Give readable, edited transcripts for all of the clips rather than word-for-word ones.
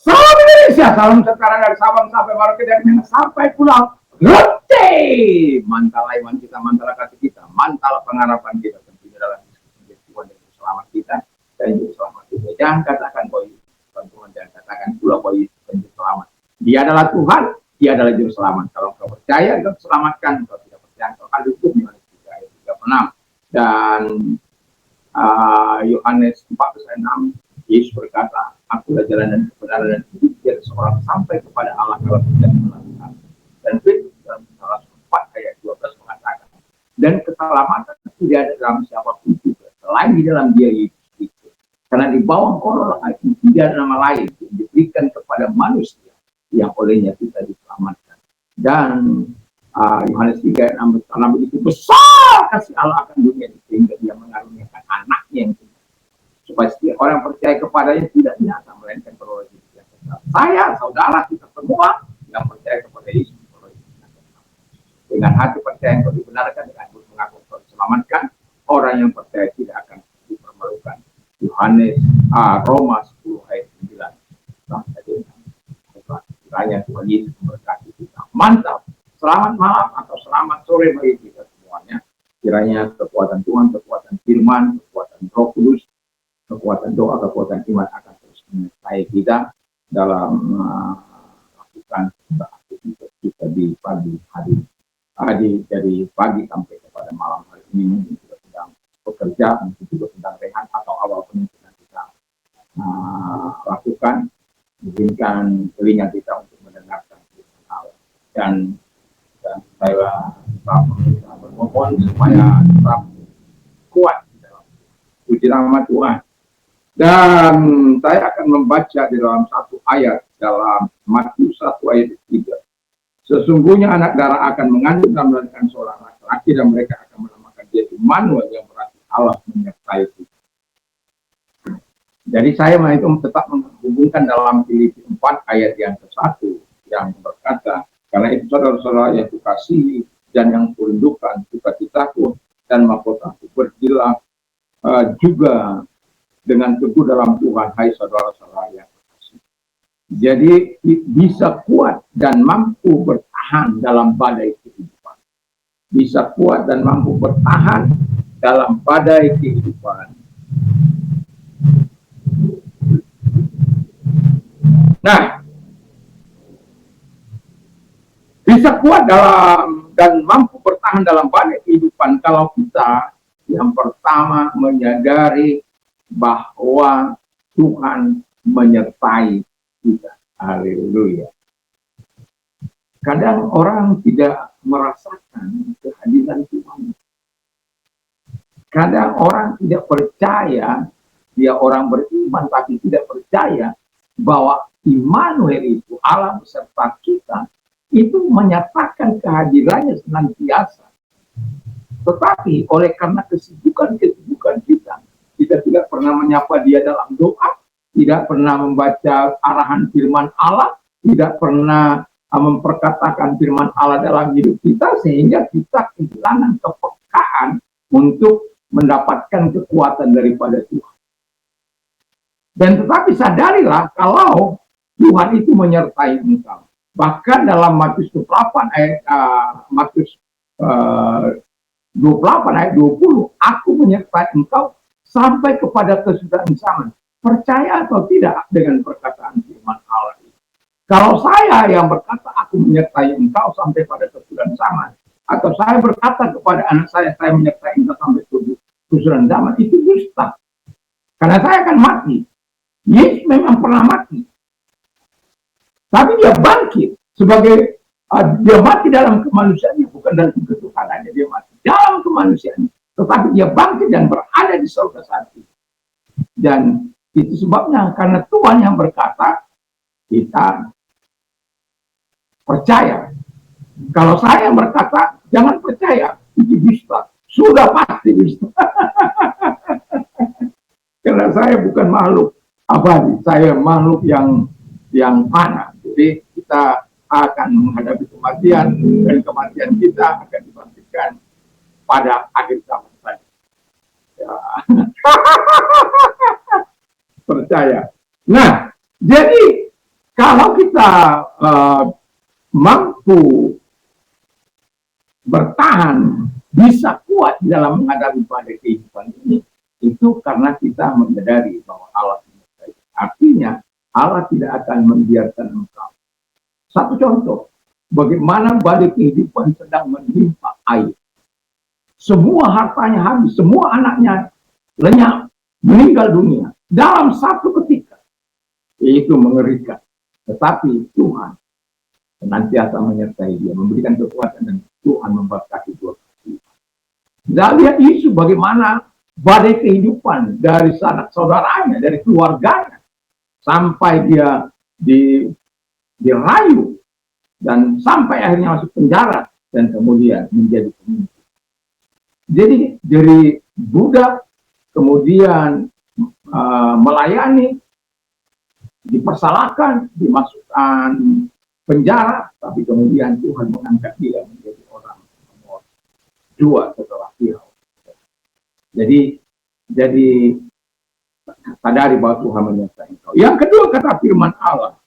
Salam Indonesia, salam sekarang dari Sabang sampai Merauke dan Medan sampai Pulau Rote. Mantal iman kita, mantal kasih kita, mantal pengharapan kita tentunya dalam Tuhan dan selamat kita dan juga selamat kita. Jangan katakan bahwa Tuhan, jangan katakan pula bahwa juru selamat. Dia adalah Tuhan, dia adalah juru selamat. Kalau kau percaya, kau selamatkan. Kalau tidak percaya, kau akan dihukum. Yohanes 3 ayat 36. Dan Yohanes 4:6, Yesus berkata, akulah jalan dan kebenaran dan hidup, biar seorang sampai kepada Allah kalau tidak melalui aku. Dan Petrus dalam salah 4 ayat 12 mengatakan, dan keselamatan tidak ada dalam siapapun juga selain di dalam dia Yesus itu. Karena di bawah kolor itu tidak ada nama lain yang diberikan kepada manusia yang olehnya kita diselamatkan. Dan Yohanes 3 ayat 6 begitu besar kasih Allah akan dunia sehingga dia mengaruniakan anaknya yang supaya setiap orang percaya kepadanya tidak binasa melainkan beroleh hidup yang kekal. Saya, saudara, kita semua yang percaya kepada Yesus beroleh hidup yang kekal. Dengan hati percaya yang dibenarkan, dengan mulut mengaku diselamatkan, orang yang percaya tidak akan dipermalukan. Yohanes Roma 10 ayat 9 sampai dengan kiranya Tuhan Yesus memberkati kita. Mantap. Selamat malam atau selamat sore bagi kita semuanya. Kiranya kekuatan Tuhan, kekuatan firman, kekuatan Roh Kudus, kekuatan doa, kekuatan iman akan terus menyertai kita dalam melakukan aktivitas kita di pagi hari. Dari pagi sampai kepada malam hari ini, mungkin kita sedang bekerja, mungkin juga sedang rehat atau awal penyelesaian kita lakukan. Izinkan telinga kita untuk mendengarkan firman Allah. Dan saya bermohon supaya tetap kuat dalam puji nama Tuhan. Dan saya akan membaca di dalam satu ayat dalam Matius 1 ayat 3. Sesungguhnya anak darah akan mengandung dan melahirkan seorang laki-laki dan mereka akan menamakan dia Immanuel yang berarti Allah menyertai kita. Jadi saya itu tetap menghubungkan dalam Filipi 4 ayat yang ke-1 yang berkata, karena itu saudara-saudara yang kukasihi dan yang kurindukan, sukacitaku dan mahkotaku berdilah juga dengan teguh dalam Tuhan, hai saudara-saudara yang kekasih. Jadi bisa kuat dan mampu bertahan dalam badai kehidupan. Bisa kuat dan mampu bertahan dalam badai kehidupan. Nah, bisa kuat dalam dan mampu bertahan dalam badai kehidupan kalau kita yang pertama menyadari bahwa Tuhan menyertai kita. Haleluya. Kadang orang tidak merasakan kehadiran Tuhan. Kadang orang tidak percaya, dia orang beriman tapi tidak percaya bahwa Immanuel itu, Allah beserta kita, itu menyatakan kehadirannya senantiasa. Tetapi oleh karena kesibukan kita tidak pernah menyapa dia dalam doa, tidak pernah membaca arahan firman Allah, tidak pernah memperkatakan firman Allah dalam hidup kita, sehingga kita kehilangan kepekaan untuk mendapatkan kekuatan daripada Tuhan. Dan tetapi sadarilah kalau Tuhan itu menyertai engkau. Bahkan dalam Matius 28 ayat 28 ayat 20, aku menyertai engkau sampai kepada kesudahan zaman. Percaya atau tidak dengan perkataan firman Allah ini? Kalau saya yang berkata aku menyertai engkau sampai pada kesudahan zaman, atau saya berkata kepada anak saya menyertai engkau sampai kesudahan zaman, itu dusta. Karena saya akan mati. Yesus memang pernah mati. Tapi dia bangkit sebagai dia mati dalam kemanusiaannya, bukan dalam ketuhanannya. Dia mati dalam kemanusiaannya, tetapi dia bangkit dan berada di surga saat itu. Dan itu sebabnya karena Tuhan yang berkata, kita percaya. Kalau saya yang berkata, jangan percaya, itu dusta. Sudah pasti dusta. Karena saya bukan makhluk abadi, saya makhluk yang fana. Jadi kita akan menghadapi kematian, dan kematian kita akan dibangkitkan pada akhir zaman saja. Ya. Percaya. Nah, jadi Kalau kita mampu bertahan, bisa kuat dalam menghadapi badai kehidupan ini, itu karena kita menyadari bahwa Allah menyertai. Artinya, Allah tidak akan membiarkan engkau. Satu contoh, bagaimana badai kehidupan sedang menimpa Ayub. Semua hartanya habis, semua anaknya lenyap, meninggal dunia dalam satu ketika. Itu mengerikan. Tetapi Tuhan senantiasa menyertai dia, memberikan kekuatan, dan Tuhan memberkati dua. Kita lihat Yesus bagaimana badai kehidupan dari sanak saudaranya, dari keluarganya, sampai dia dirayu, dan sampai akhirnya masuk penjara, dan kemudian menjadi pemimpin. Jadi dari budak, kemudian melayani, dipersalahkan, dimasukkan penjara, tapi kemudian Tuhan mengangkat dia menjadi orang nomor 2 setelah Firaun. Jadi sadari bahwa Tuhan menyertai engkau. Yang kedua, kata firman Allah,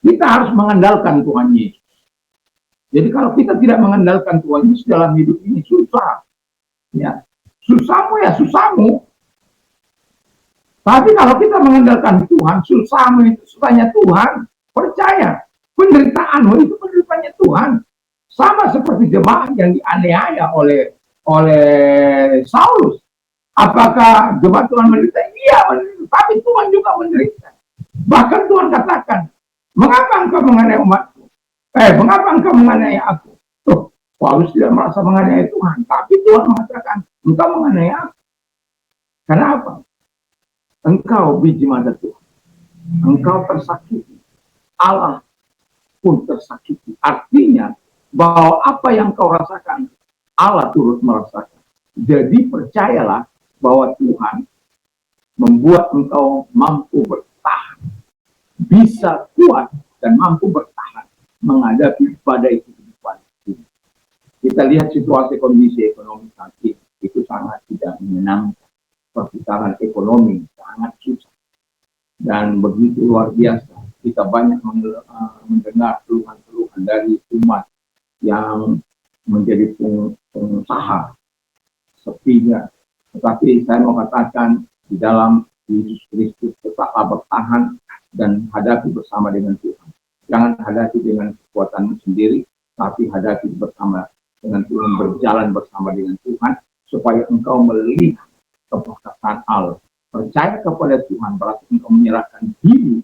kita harus mengandalkan Tuhan Yesus. Jadi kalau kita tidak mengandalkan Tuhan Yesus dalam hidup ini, susah. Ya, susahmu ya susahmu. Tapi kalau kita mengandalkan Tuhan, susahmu itu susahnya Tuhan. Percaya, penderitaanmu itu penderitaannya Tuhan. Sama seperti jemaat yang dianiaya oleh Saulus. Apakah jemaat Tuhan menderita? Iya, menderita. Tapi Tuhan juga menderita. Bahkan Tuhan katakan, mengapa engkau menganiaya umatku? Mengapa engkau menganiaya aku? Tuh, Paulus tidak merasa menganiaya Tuhan. Tapi Tuhan mengatakan, engkau menganiaya aku. Kenapa? Engkau biji mata Tuhan. Engkau tersakiti. Allah pun tersakiti. Artinya bahwa apa yang kau rasakan, Allah turut merasakan. Jadi percayalah bahwa Tuhan membuat engkau mampu bertahan, bisa kuat dan mampu bertahan menghadapi badai kehidupan ini. Kita lihat situasi kondisi ekonomi saat ini, itu sangat tidak menyenangkan. Perputaran ekonomi sangat susah dan begitu luar biasa. Kita banyak mendengar keluhan-keluhan dari umat yang menjadi pengusaha sepinya. Tetapi saya mau katakan, di dalam Yesus Kristus tetaplah bertahan dan hadapi bersama dengan Tuhan. Jangan hadapi dengan kekuatanmu sendiri, tapi hadapi bersama dengan Tuhan, berjalan bersama dengan Tuhan, supaya engkau melihat keperkasaan Allah. Percaya kepada Tuhan berarti engkau menyerahkan diri,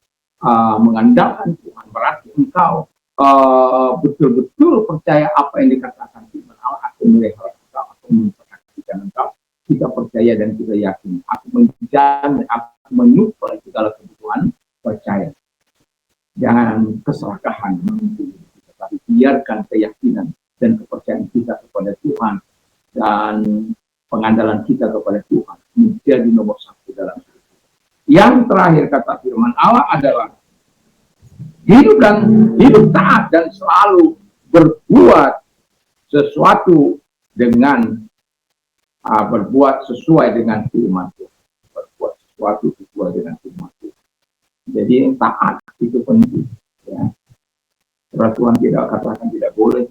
mengandalkan Tuhan berarti engkau betul-betul percaya apa yang dikatakan firman Allah. Aku melihara engkau, aku memperhatikan engkau. Kita percaya dan kita yakin. Aku menjamin, aku menyuplai segala kebutuhan. Percaya. Jangan keserakahan memimpin kita, tapi biarkan keyakinan dan kepercayaan kita kepada Tuhan dan pengandalan kita kepada Tuhan menjadi nomor 1 dalam hidup. Yang terakhir kata firman Allah adalah hidup taat dan selalu berbuat sesuatu dengan berbuat sesuai dengan firman Tuhan. Berbuat sesuatu sesuai dengan firman Tuhan. Jadi taat itu penting. Ya. Tuhan tidak katakan tidak boleh.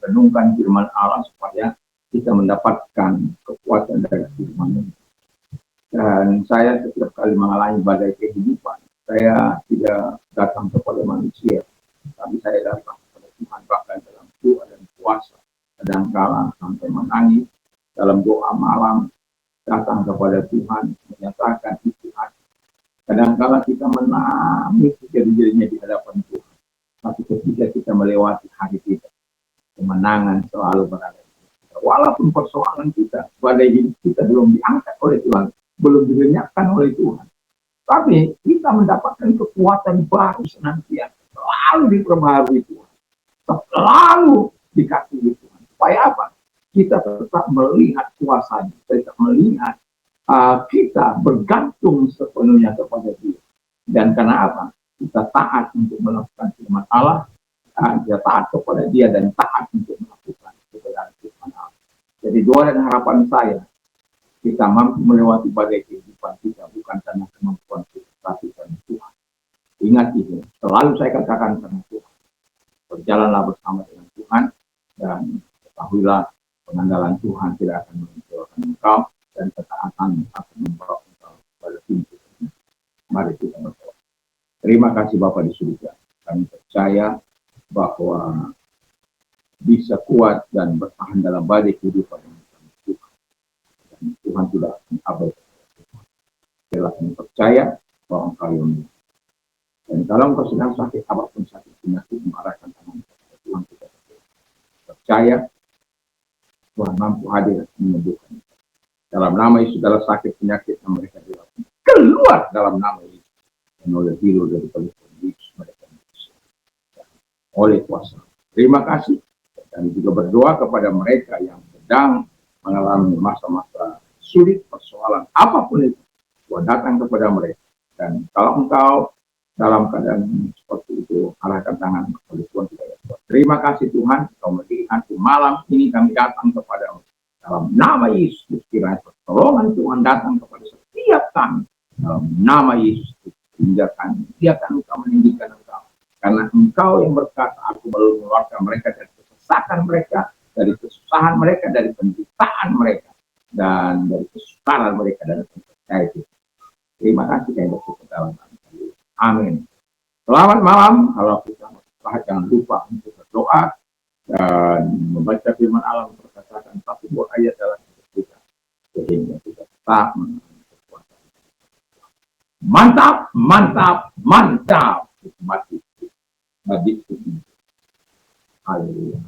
Renungkan firman Allah supaya kita mendapatkan kekuatan dari firman ini. Dan saya setiap kali mengalami badai kehidupan, saya tidak datang kepada manusia, tapi saya datang kepada Tuhan, bahkan dalam doa dan puasa. Kadang-kala sampai menangis, dalam doa malam, datang kepada Tuhan, menyatakan isi hati. Kadang-kala kita menangis sejadi-jadinya di hadapan Tuhan. Tapi ketika kita melewati hari kita, kemenangan selalu berada. Walaupun persoalan kita, badai hidup kita belum diangkat oleh Tuhan, belum dilenyapkan oleh Tuhan, tapi kita mendapatkan kekuatan baru senantiasa, selalu diperbaharui Tuhan, selalu dikasihi Tuhan. Supaya apa? Kita tetap melihat kuasanya, tetap melihat kita bergantung sepenuhnya kepada Dia. Dan karena apa? Kita taat untuk melakukan firman Allah, kita taat kepada Dia dan taat untuk melakukan kebenaran firman Allah. Jadi doa dan harapan saya, kita mampu melewati badai kehidupan kita bukan karena kemampuan kita, tapi karena Tuhan. Ingat itu, selalu saya katakan sama Tuhan, berjalanlah bersama dengan Tuhan, dan ketahuilah pengandalan Tuhan tidak akan meninggalkan engkau, dan ketaatan akan membawa engkau pada pintu. Mari kita berdoa. Terima kasih Bapa di surga. Kami percaya bahwa bisa kuat dan bertahan dalam badai kehidupan yang Tuhan. Dan Tuhan tidak akan abaikan. Setelah kami percaya bahwa engkau yang mulia. Dan kalau engkau sedang sakit, apapun sakit penyakit, mengarahkan tangan kepada Tuhan kita percaya Tuhan mampu hadir menyembuhkan. Dalam nama Yesus, segala sakit penyakit yang mereka dilakukan keluar dalam nama Yesus. Dan oleh hidup dari pelipur Yesus mereka bisa. Oleh kuasa. Terima kasih. Dan juga berdoa kepada mereka yang sedang mengalami masa-masa sulit, persoalan apapun itu. Tuhan datang kepada mereka. Dan kalau engkau dalam keadaan seperti itu, arahkan tangan kepada Tuhan tidak ya. Terima kasih Tuhan, Kau melihat malam ini kami datang kepada dalam nama Yesus. Kiranya pertolongan Tuhan datang kepada setiap kami dalam nama Yesus. Biarkan Engkau meninggikan Engkau, karena Engkau yang berkata, aku baru mengeluarkan mereka dari kesesakan mereka, dari kesusahan mereka, dari penderitaan mereka, dan dari kesukaran mereka, dan percaya itu. Terima kasih yang bersyukur dalam nama. Amin. Selamat malam. Kalau kita jangan lupa untuk berdoa dan membaca firman Allah, memperkatakan satu buah ayat dalam hidup kita, sehingga kita tetap mengalami kekuatan. Mantap, mantap, mantap. Mati. Haleluya.